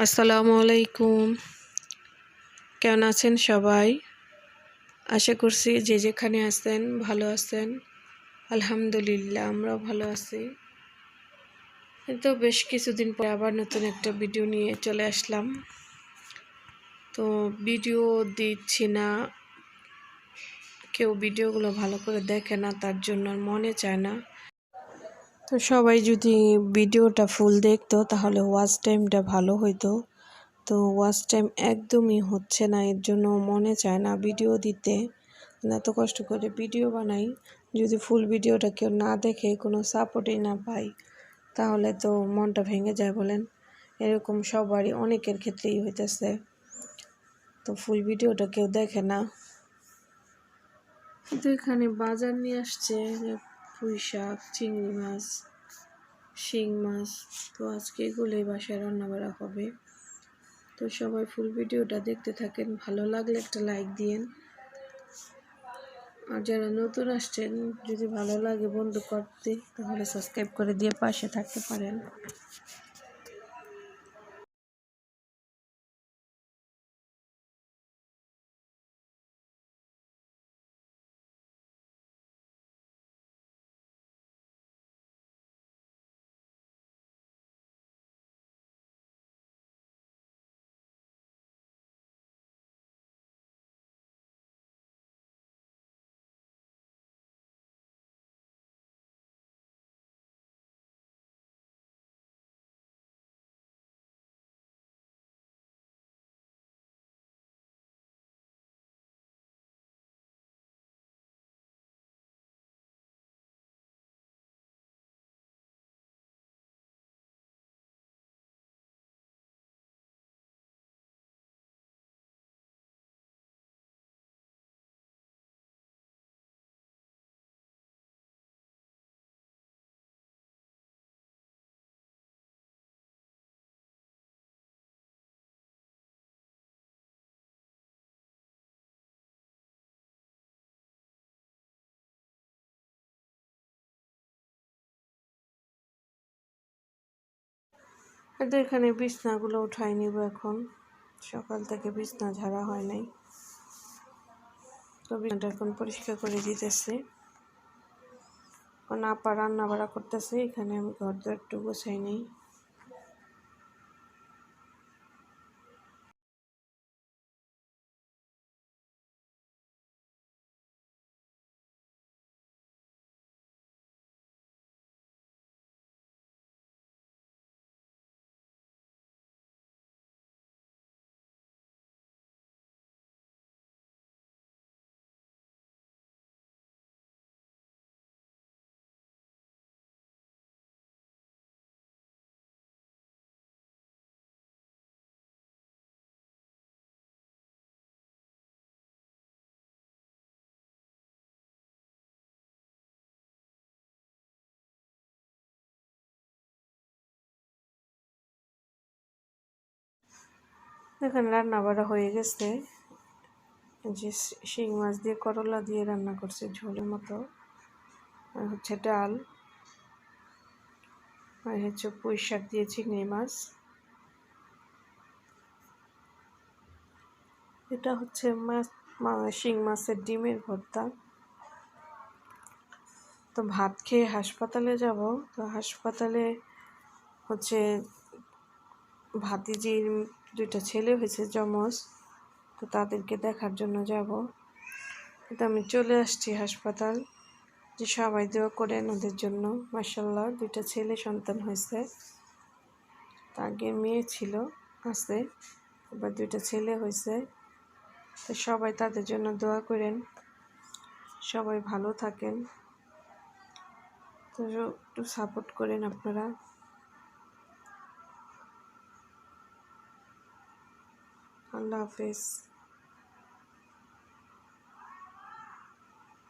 আসসালামু আলাইকুম। কেমন আছেন সবাই? আশা করছি যে যেখানে আছেন ভালো আছেন। আলহামদুলিল্লাহ আমরাও ভালো আছি। তো বেশ কিছুদিন পরে আবার নতুন একটা ভিডিও নিয়ে চলে আসলাম। তো ভিডিও দিচ্ছি না, কেউ ভিডিওগুলো ভালো করে দেখে না, তার জন্য আর মনে চায় না। তো সবাই যদি ভিডিওটা ফুল দেখতো তাহলে ওয়াচ টাইমটা ভালো হইতো। তো ওয়াচ টাইম একদমই হচ্ছে না, এর জন্য মনে চায় না ভিডিও দিতে। এত কষ্ট করে ভিডিও বানাই, যদি ফুল ভিডিওটা কেউ না দেখে, কোনো সাপোর্টই না পাই, তাহলে তো মনটা ভেঙে যায় বলেন। এরকম সবারই অনেকের ক্ষেত্রেই হইতেছে। তো ফুল ভিডিওটা কেউ দেখে না। কিন্তু এখানে বাজার নিয়ে আসছে পুঁই শাক, চিংড়ি মাছ, শিং মাছ। তো আজকে এগুলোই বাসায় রান্না করা হবে। তো সবাই ফুল ভিডিওটা দেখতে থাকেন, ভালো লাগলে একটা লাইক দিয়েন। আর যারা নতুন আসছেন, যদি ভালো লাগে বন্ধু করতে, তাহলে সাবস্ক্রাইব করে দিয়ে পাশে থাকতে পারেন। তো এখানে বিছনাগুলো উঠাই নিব এখন। সকাল থেকে বিছনা ঝাড়া হয় নাই, তো বিছনাটা এখন পরিষ্কার করে দিতেছে। এখন আপা রান্না বাড়া করতেছে, এখানে আমি ঘর দর একটু গোছাই নেই। এখানে রান্না বাড়া হয়ে গেছে। যে শিং মাছ দিয়ে করলা দিয়ে রান্না করছে ঝোলের মতো, আর হচ্ছে ডাল, আর হচ্ছে পুঁই শাক দিয়ে চিংড়ি মাছ। এটা হচ্ছে শিং মাছের ডিমের ভর্তা। তো ভাত খেয়ে হাসপাতালে যাব। তো হাসপাতালে হচ্ছে ভাতিজির দুইটা ছেলে হয়েছে যমজ, তো তাদেরকে দেখার জন্য যাব। তো আমি চলে আসছি হাসপাতাল। যে সবাই দোয়া করেন ওদের জন্য। মাশাআল্লাহ দুইটা ছেলে সন্তান হয়েছে। আগে মেয়ে ছিল, আছে, এবার দুইটা ছেলে হয়েছে। তো সবাই তাদের জন্য দোয়া করেন, সবাই ভালো থাকেন। তো একটু সাপোর্ট করেন আপনারা। আল্লাহ হাফেজ।